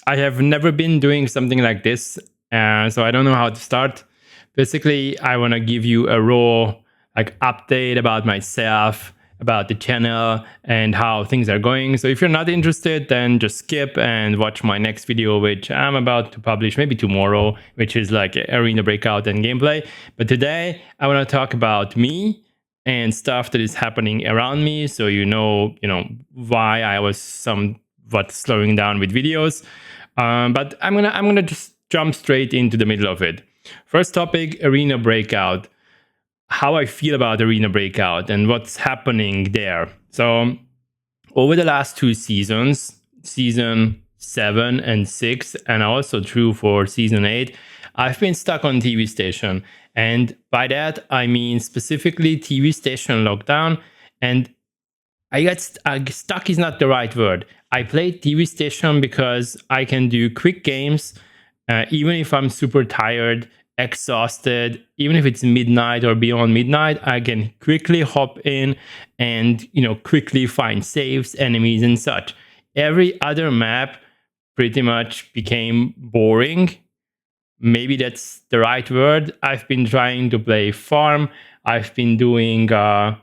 I have never been doing something like this, so I don't know how to start. Basically, I want to give you a raw update about myself, about the channel, and how things are going. So if you're not interested, then just skip and watch my next video, which I'm about to publish maybe tomorrow, which is like Arena Breakout and gameplay. But today, I want to talk about me and stuff that is happening around me, so you know why I was somewhat slowing down with videos. But I'm gonna just jump straight into the middle of it. First topic: Arena Breakout. How I feel about Arena Breakout and what's happening there. So over the last two seasons, season 7 and 6, and also true for season 8, I've been stuck on TV station. And by that, I mean specifically TV station lockdown. And stuck is not the right word. I played TV station because I can do quick games, even if I'm super tired, exhausted, even if it's midnight or beyond midnight, I can quickly hop in and quickly find saves, enemies, and such. Every other map pretty much became boring. Maybe that's the right word. I've been trying to play farm. I've been doing a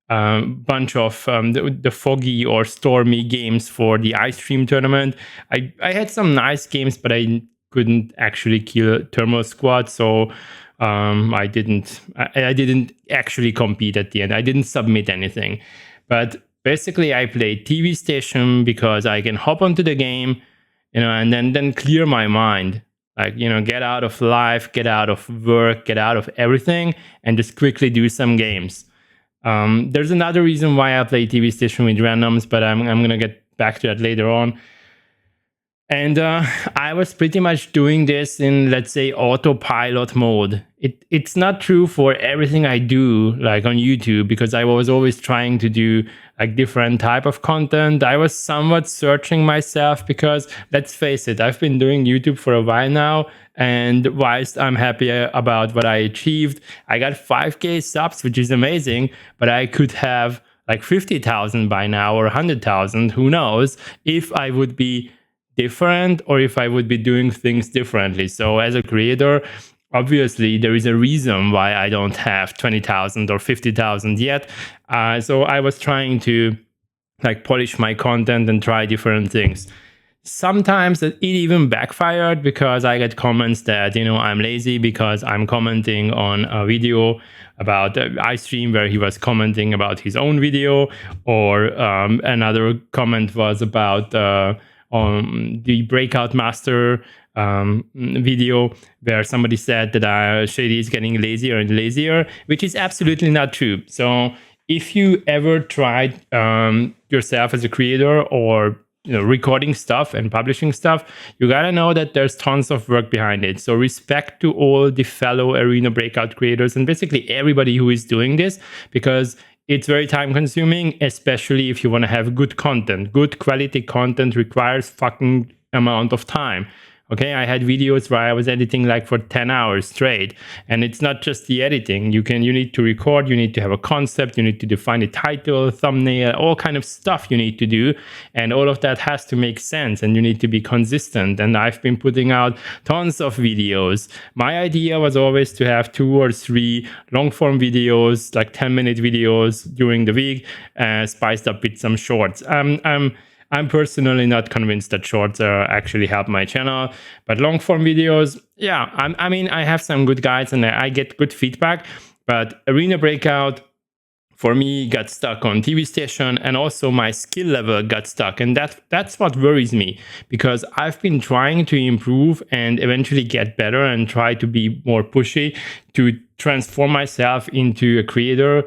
bunch of the foggy or stormy games for the ice stream tournament. I had some nice games, but I couldn't actually kill thermal squad, so I didn't actually compete at the end. I didn't submit anything. But basically, I played TV station because I can hop onto the game, and then clear my mind. Get out of life, get out of work, get out of everything, and just quickly do some games. There's another reason why I play TV station with randoms, but I'm gonna get back to that later on. And I was pretty much doing this in, let's say, autopilot mode. It's not true for everything I do, like on YouTube, because I was always trying to do different type of content. I was somewhat searching myself because, let's face it, I've been doing YouTube for a while now. And whilst I'm happy about what I achieved, I got 5K subs, which is amazing, but I could have 50,000 by now or 100,000, who knows, if I would be different or if I would be doing things differently. So as a creator, obviously there is a reason why I don't have 20,000 or 50,000 yet. So I was trying to polish my content and try different things. Sometimes it even backfired because I get comments that I'm lazy because I'm commenting on a video about ice stream where he was commenting about his own video, or another comment was about on the Breakout Master video where somebody said that Shady is getting lazier and lazier, which is absolutely not true. So if you ever tried yourself as a creator or recording stuff and publishing stuff, you gotta know that there's tons of work behind it. So respect to all the fellow Arena Breakout creators and basically everybody who is doing this, because it's very time consuming, especially if you want to have good content. Good quality content requires fucking amount of time. Okay, I had videos where I was editing for 10 hours straight, and it's not just the editing. You need to record, you need to have a concept, you need to define a title, thumbnail, all kind of stuff you need to do, and all of that has to make sense, and you need to be consistent. And I've been putting out tons of videos. My idea was always to have 2 or 3 long form videos, 10-minute videos during the week, spiced up with some shorts. I'm personally not convinced that shorts actually help my channel, but long form videos, yeah, I have some good guides and I get good feedback, but Arena Breakout for me got stuck on TV station, and also my skill level got stuck, and that's what worries me, because I've been trying to improve and eventually get better and try to be more pushy to transform myself into a creator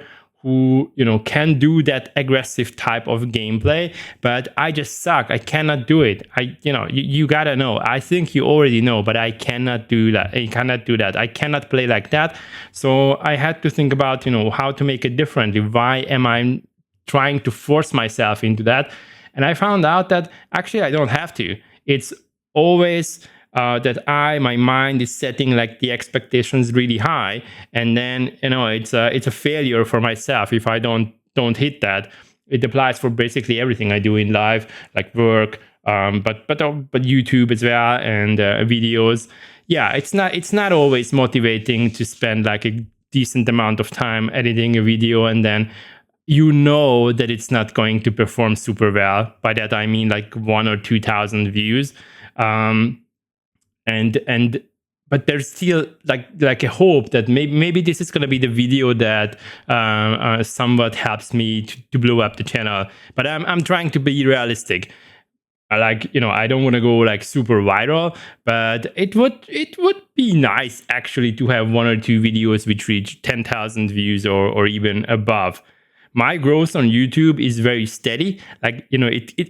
who can do that aggressive type of gameplay, but I just suck. I cannot do it. You gotta know. I think you already know, but I cannot do that. I cannot do that. I cannot play like that. So I had to think about how to make it differently. Why am I trying to force myself into that? And I found out that actually I don't have to. It's always that my mind is setting the expectations really high, and then it's a failure for myself if I don't hit that. It applies for basically everything I do in life, like work, but YouTube as well, and videos. Yeah, it's not always motivating to spend like a decent amount of time editing a video, and then that it's not going to perform super well. By that I mean like 1 or 2 thousand views. Um, and but there's still like a hope that maybe this is going to be the video that somewhat helps me to blow up the channel. But I'm trying to be realistic. I don't want to go like super viral, but it would be nice actually to have 1 or 2 videos which reach 10,000 views or even above. My growth on YouTube is very steady.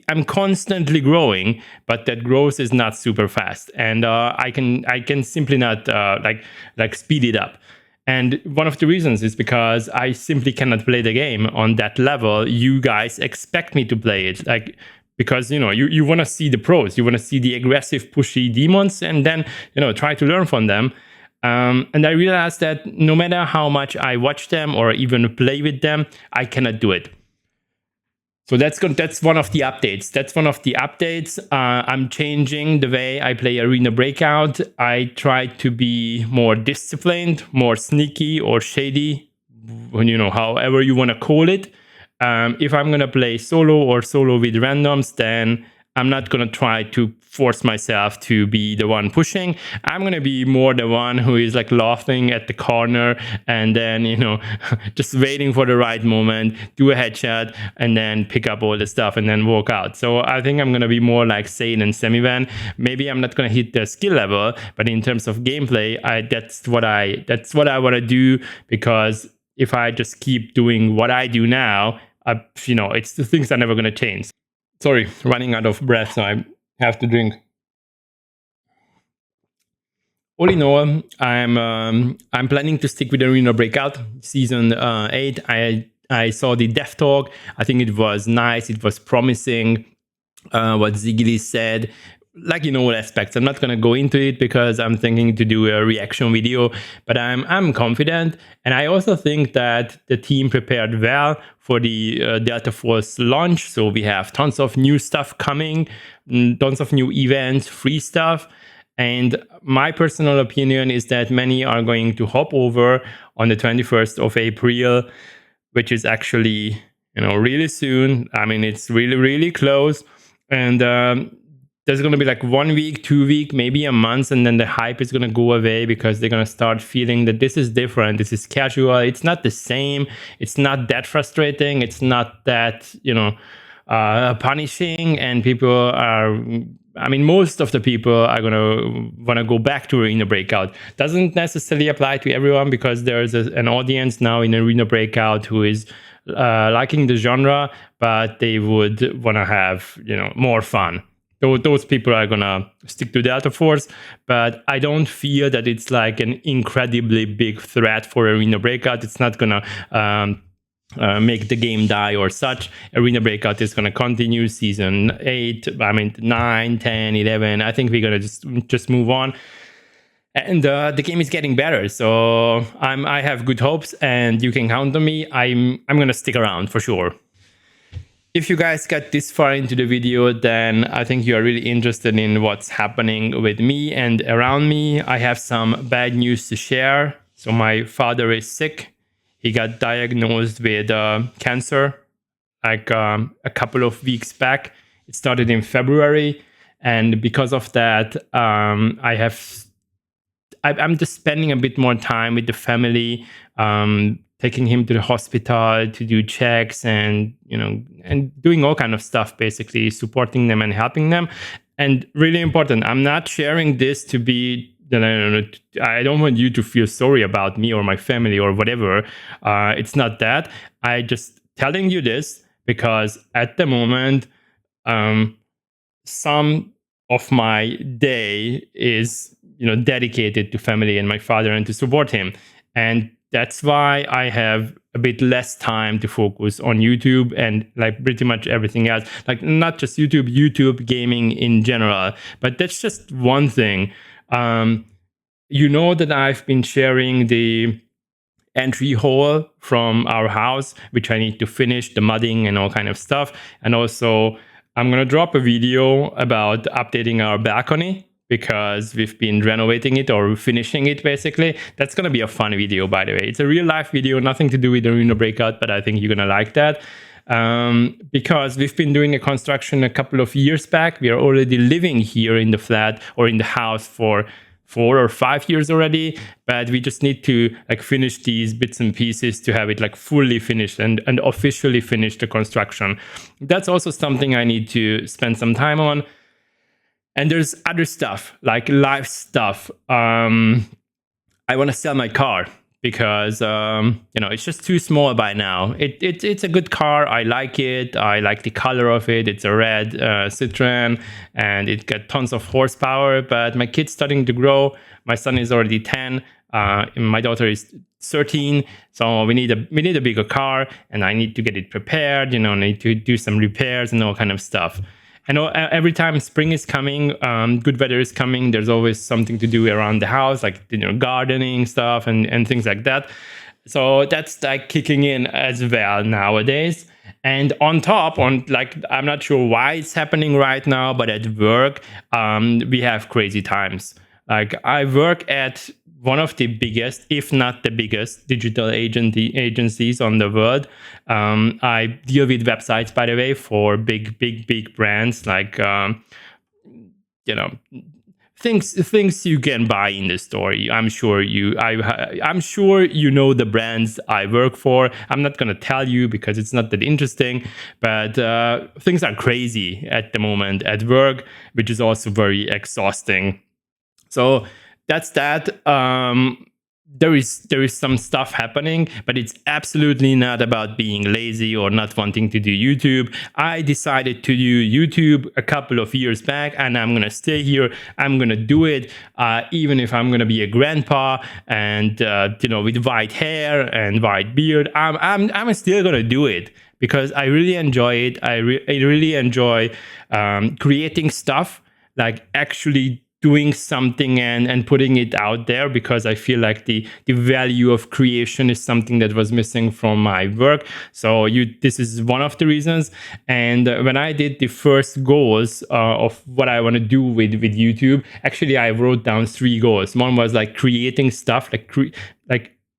I'm constantly growing, but that growth is not super fast, and I can simply not speed it up. And one of the reasons is because I simply cannot play the game on that level you guys expect me to play it. Because you want to see the pros, you want to see the aggressive, pushy demons, and then try to learn from them. And I realized that no matter how much I watch them or even play with them, I cannot do it. So that's one of the updates. I'm changing the way I play Arena Breakout. I try to be more disciplined, more sneaky or shady, however you want to call it. If I'm going to play solo or solo with randoms, then I'm not going to try to force myself to be the one pushing. I'm going to be more the one who is like laughing at the corner and then, just waiting for the right moment, do a headshot, and then pick up all the stuff and then walk out. So I think I'm going to be more like Sane and Semivan. Maybe I'm not going to hit the skill level, but in terms of gameplay, that's what I want to do, because if I just keep doing what I do now, it's the things are never going to change. Sorry, running out of breath, so I have to drink. All in all, I'm planning to stick with Arena Breakout season 8. I saw the dev talk. I think it was nice. It was promising. What Ziggy said, in all aspects. I'm not gonna go into it because I'm thinking to do a reaction video, but I'm confident, and I also think that the team prepared well for the Delta Force launch. So we have tons of new stuff coming, tons of new events, free stuff. And my personal opinion is that many are going to hop over on the 21st of April, which is actually, really soon. I mean, it's really, really close. And there's going to be like 1 week, 2 week, maybe a month, and then the hype is going to go away because they're going to start feeling that this is different. This is casual. It's not the same. It's not that frustrating. It's not that, punishing. And most of the people are going to want to go back to Arena Breakout. Doesn't necessarily apply to everyone, because there's an audience now in Arena Breakout who is liking the genre, but they would want to have, more fun. Those people are gonna stick to Delta Force, but I don't feel that it's like an incredibly big threat for Arena Breakout. It's not gonna make the game die or such. Arena Breakout is gonna continue season 8, 9, 10, 11. I think we're gonna just move on. And the game is getting better, so I have good hopes, and you can count on me. I'm gonna stick around for sure. If you guys got this far into the video, then I think you are really interested in what's happening with me and around me. I have some bad news to share. So my father is sick. He got diagnosed with cancer a couple of weeks back. It started in February. And because of that, I'm just spending a bit more time with the family, taking him to the hospital to do checks and doing all kind of stuff, basically supporting them and helping them. And really important, I'm not sharing this to be I don't want you to feel sorry about me or my family or whatever. It's not that. I just telling you this because at the moment, some of my day is dedicated to family and my father and to support him. And that's why I have a bit less time to focus on YouTube and pretty much everything else. Not just YouTube gaming in general. But that's just one thing. That I've been sharing the entry hole from our house, which I need to finish, the mudding and all kind of stuff. And also I'm going to drop a video about updating our balcony because we've been renovating it or finishing it basically. That's going to be a fun video, by the way. It's a real life video, nothing to do with Arena Breakout, but I think you're going to like that. Because we've been doing a construction a couple of years back. We are already living here in the flat or in the house for 4 or 5 years already, but we just need to like finish these bits and pieces to have it like fully finished and officially finish the construction. That's also something I need to spend some time on. And there's other stuff like life stuff. I want to sell my car because it's just too small by now. It's a good car. I like it. I like the color of it. It's a red Citroen, and it got tons of horsepower. But my kid's starting to grow. My son is already 10. My daughter is 13. So we need a bigger car, and I need to get it prepared. I need to do some repairs and all kind of stuff. I know every time spring is coming, good weather is coming, there's always something to do around the house, like gardening stuff and things like that. So that's like kicking in as well nowadays. And on top, I'm not sure why it's happening right now, but at work, we have crazy times. Like I work at one of the biggest, if not the biggest, digital agencies on the world. I deal with websites, by the way, for big brands like things you can buy in the store. I'm sure you know the brands I work for. I'm not gonna tell you because it's not that interesting, but things are crazy at the moment at work, which is also very exhausting. So that's that. There is some stuff happening, but it's absolutely not about being lazy or not wanting to do YouTube. I decided to do YouTube a couple of years back, and I'm gonna stay here. I'm gonna do it, even if I'm gonna be a grandpa and with white hair and white beard. I'm still gonna do it because I really enjoy it. I really enjoy creating stuff, like actually doing something and putting it out there, because I feel like the value of creation is something that was missing from my work. So this is one of the reasons. And when I did the first goals of what I want to do with YouTube, actually I wrote down 3 goals. One was like creating stuff,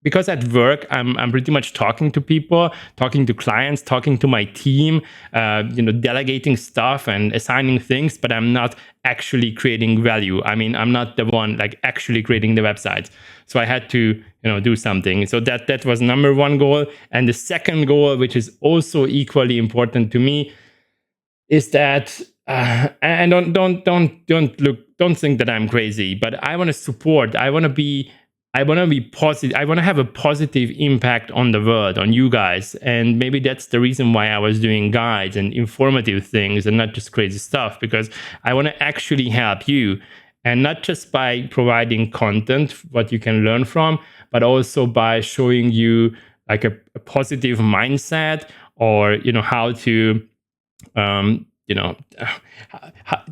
because at work, I'm pretty much talking to people, talking to clients, talking to my team, delegating stuff and assigning things, but I'm not actually creating value. I mean, I'm not the one like actually creating the websites. So I had to, do something. So that was number 1 goal. And the second goal, which is also equally important to me, is that, and don't think that I'm crazy, but I want to support. I want to be positive. I want to have a positive impact on the world, on you guys. And maybe that's the reason why I was doing guides and informative things and not just crazy stuff, because I want to actually help you. And not just by providing content, what you can learn from, but also by showing you like a positive mindset, or, how to,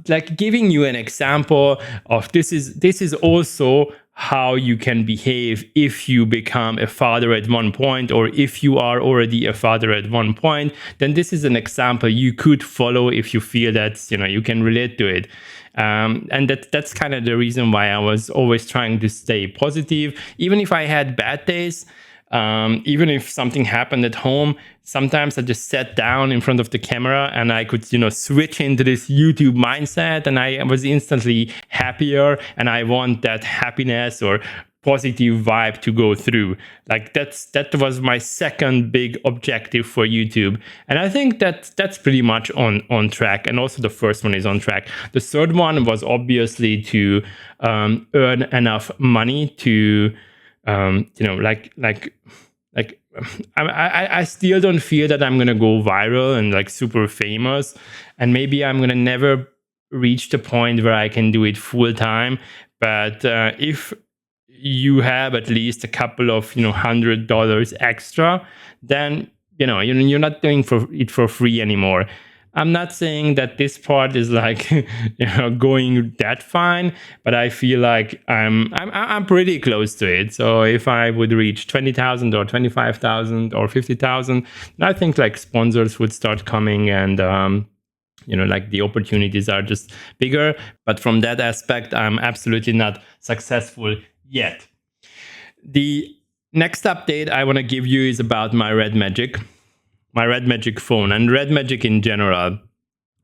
like giving you an example of this is also how you can behave if you become a father at one point, or if you are already a father at one point. Then this is an example you could follow if you feel that you can relate to it. And that's kind of the reason why I was always trying to stay positive, even if I had bad days. Even if something happened at home, sometimes I just sat down in front of the camera and I could, switch into this YouTube mindset, and I was instantly happier, and I want that happiness or positive vibe to go through. Like that was my second big objective for YouTube. And I think that's pretty much on track. And also the first one is on track. The third one was obviously to earn enough money to I still don't feel that I'm gonna go viral and like super famous, and maybe I'm gonna never reach the point where I can do it full time. But if you have at least a couple of $100 extra, then you're not doing it for free anymore. I'm not saying that this part is like going that fine, but I feel like I'm pretty close to it. So if I would reach 20,000 or 25,000 or 50,000, I think like sponsors would start coming and like the opportunities are just bigger. But from that aspect, I'm absolutely not successful yet. The next update I want to give you is about my RedMagic phone and RedMagic in general.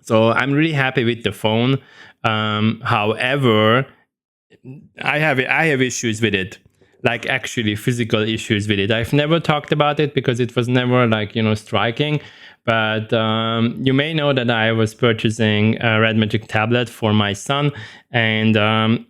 So I'm really happy with the phone. However, I have issues with it, like actually physical issues with it. I've never talked about it because it was never like striking. But you may know that I was purchasing a RedMagic tablet for my son, and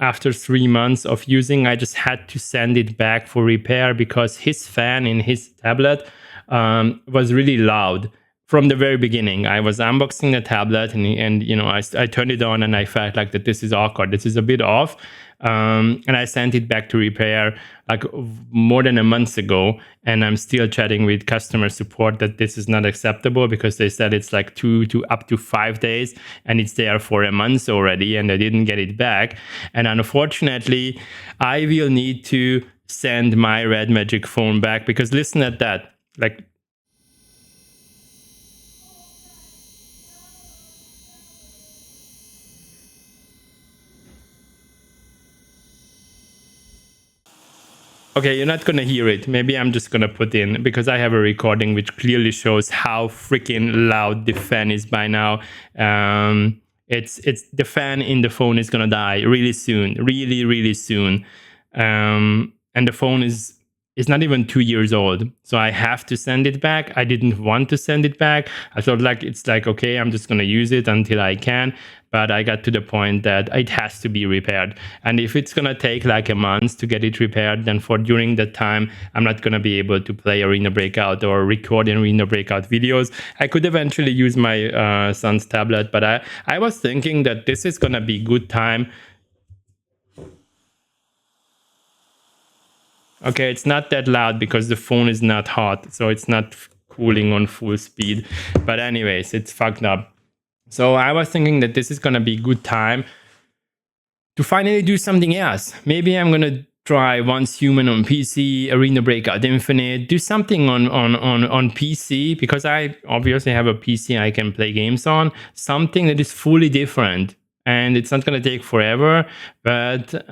after 3 months of using, I just had to send it back for repair because his fan in his tablet was really loud from the very beginning. I was unboxing the tablet, and I turned it on, and I felt like that this is awkward. This is a bit off. And I sent it back to repair like more than a month ago, and I'm still chatting with customer support that this is not acceptable because they said it's like 2 to up to 5 days, and it's there for a month already, and I didn't get it back. And unfortunately, I will need to send my RedMagic phone back because listen at that, like. Okay, you're not gonna hear it. Maybe I'm just gonna put in because I have a recording which clearly shows how freaking loud the fan is by now. It's the fan in the phone is gonna die really soon, really really soon. And the phone is not even 2 years old, so I have to send it back. I didn't want to send it back. I thought like it's like okay, I'm just gonna use it until I can. But I got to the point that it has to be repaired. And if it's gonna take like a month to get it repaired, then for during that time, I'm not gonna be able to play Arena Breakout or record Arena Breakout videos. I could eventually use my son's tablet, but I was thinking that this is gonna be good time. Okay, it's not that loud because the phone is not hot, so it's not cooling on full speed. But anyways, it's fucked up. So I was thinking that this is gonna be good time to finally do something else. Maybe I'm gonna try Once Human on PC, Arena Breakout Infinite, do something on PC because I obviously have a PC I can play games on. Something that is fully different, and it's not gonna take forever, but.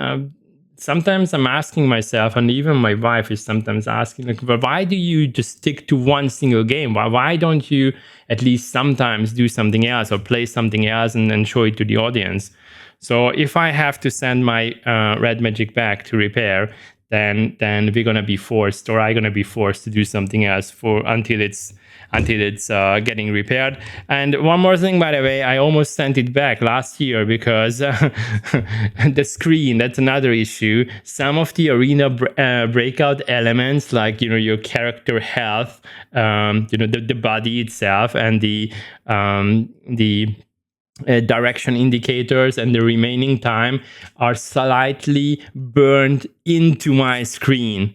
Sometimes I'm asking myself, and even my wife is sometimes asking, like, well, why do you just stick to one single game? Why don't you at least sometimes do something else or play something else and show it to the audience? So if I have to send my RedMagic back to repair, then we're gonna be forced, or I'm gonna be forced to do something else until it's getting repaired. And one more thing, by the way, I almost sent it back last year because the screen, that's another issue. Some of the Arena Breakout elements, like your character health, the body itself, and the direction indicators and the remaining time are slightly burned into my screen.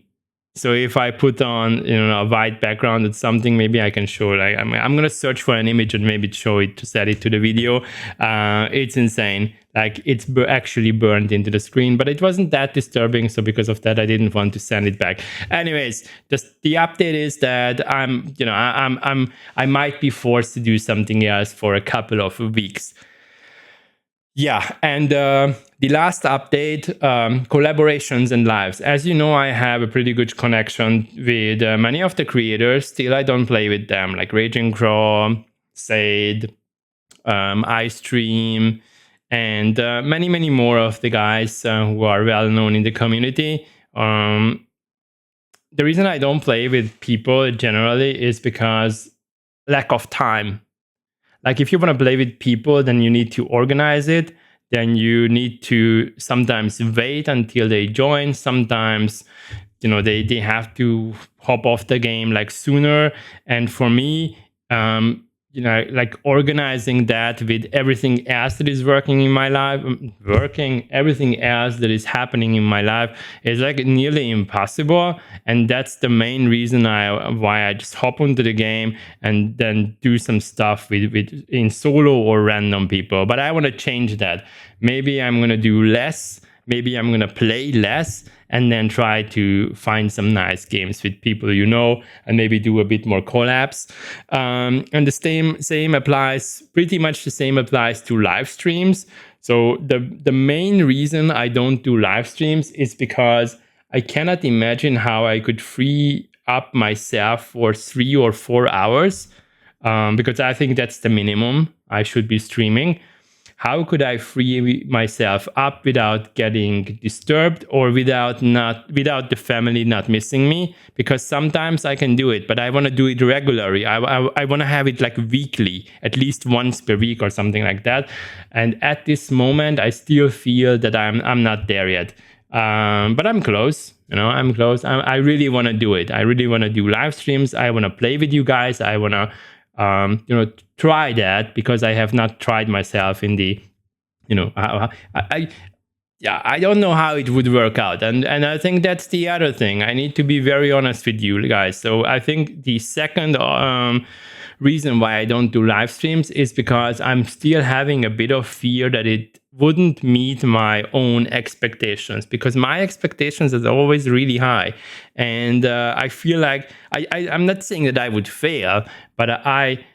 So if I put on a white background or something, maybe I can show it. I'm gonna search for an image and maybe show it to set it to the video. It's insane. Like it's actually burned into the screen, but it wasn't that disturbing. So because of that, I didn't want to send it back. Anyways, just the update is that I might be forced to do something else for a couple of weeks. Yeah, and the last update, collaborations and lives. As you know, I have a pretty good connection with many of the creators. Still, I don't play with them, like Raging Crow, Sade, iStream, and many more of the guys who are well known in the community. The reason I don't play with people generally is because lack of time. Like if you want to play with people, then you need to organize it. Then you need to sometimes wait until they join. Sometimes, they have to hop off the game like sooner. And for me, like organizing that with everything else that is working in my life, everything else that is happening in my life is like nearly impossible. And that's the main reason why I just hop into the game and then do some stuff with in solo or random people. But I want to change that. Maybe I'm going to do less maybe I'm gonna play less and then try to find some nice games with people you know, and maybe do a bit more collabs. And the same applies, pretty much the same applies to live streams. So the main reason I don't do live streams is because I cannot imagine how I could free up myself for 3 or 4 hours, because I think that's the minimum I should be streaming. How could I free myself up without getting disturbed, or without the family not missing me? Because sometimes I can do it, but I want to do it regularly. I want to have it like weekly, at least once per week or something like that. And at this moment, I still feel that I'm not there yet. But I'm close. I'm close. I really want to do it. I really want to do live streams. I want to play with you guys. I want to try that, because I have not tried myself in the, I don't know how it would work out. And I think that's the other thing. I need to be very honest with you guys. So I think the second reason why I don't do live streams is because I'm still having a bit of fear that it wouldn't meet my own expectations, because my expectations are always really high. And I feel like I'm not saying that I would fail, but I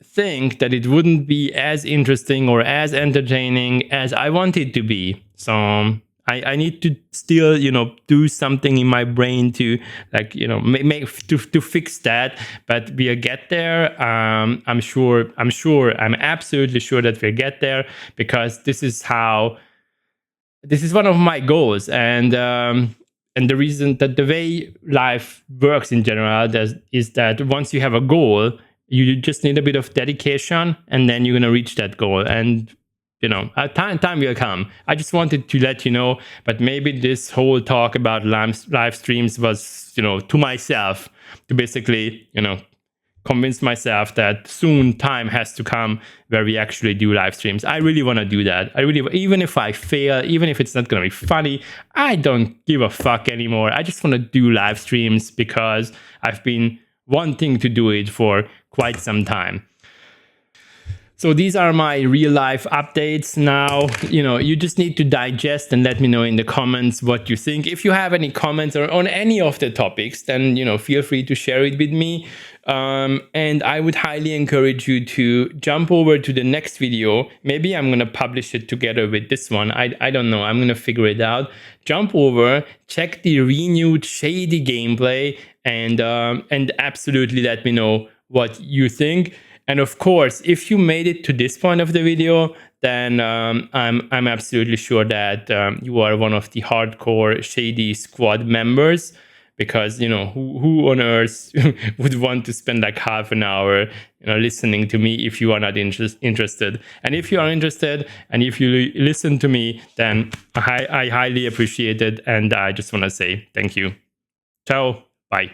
think that it wouldn't be as interesting or as entertaining as I want it to be. So I need to still, do something in my brain to, like, make to fix that. But we'll get there. I'm absolutely sure that we'll get there, because this is one of my goals. And the reason that the way life works in general is that once you have a goal, you just need a bit of dedication, and then you're going to reach that goal. And time will come. I just wanted to let you know. But maybe this whole talk about live streams was, to myself, to basically, convince myself that soon time has to come where we actually do live streams. I really want to do that. Even if I fail, even if it's not going to be funny, I don't give a fuck anymore. I just want to do live streams because I've been wanting to do it for quite some time. So these are my real life updates. Now, you just need to digest and let me know in the comments what you think. If you have any comments on any of the topics, then, feel free to share it with me. And I would highly encourage you to jump over to the next video. Maybe I'm going to publish it together with this one. I don't know. I'm going to figure it out. Jump over, check the renewed Shady gameplay, and absolutely let me know what you think. And of course, if you made it to this point of the video, then I'm absolutely sure that you are one of the hardcore Shady Squad members, because who on earth would want to spend like half an hour listening to me if you are not interested? And if you are interested, and if you listen to me, then I highly appreciate it, and I just want to say thank you. Ciao, bye.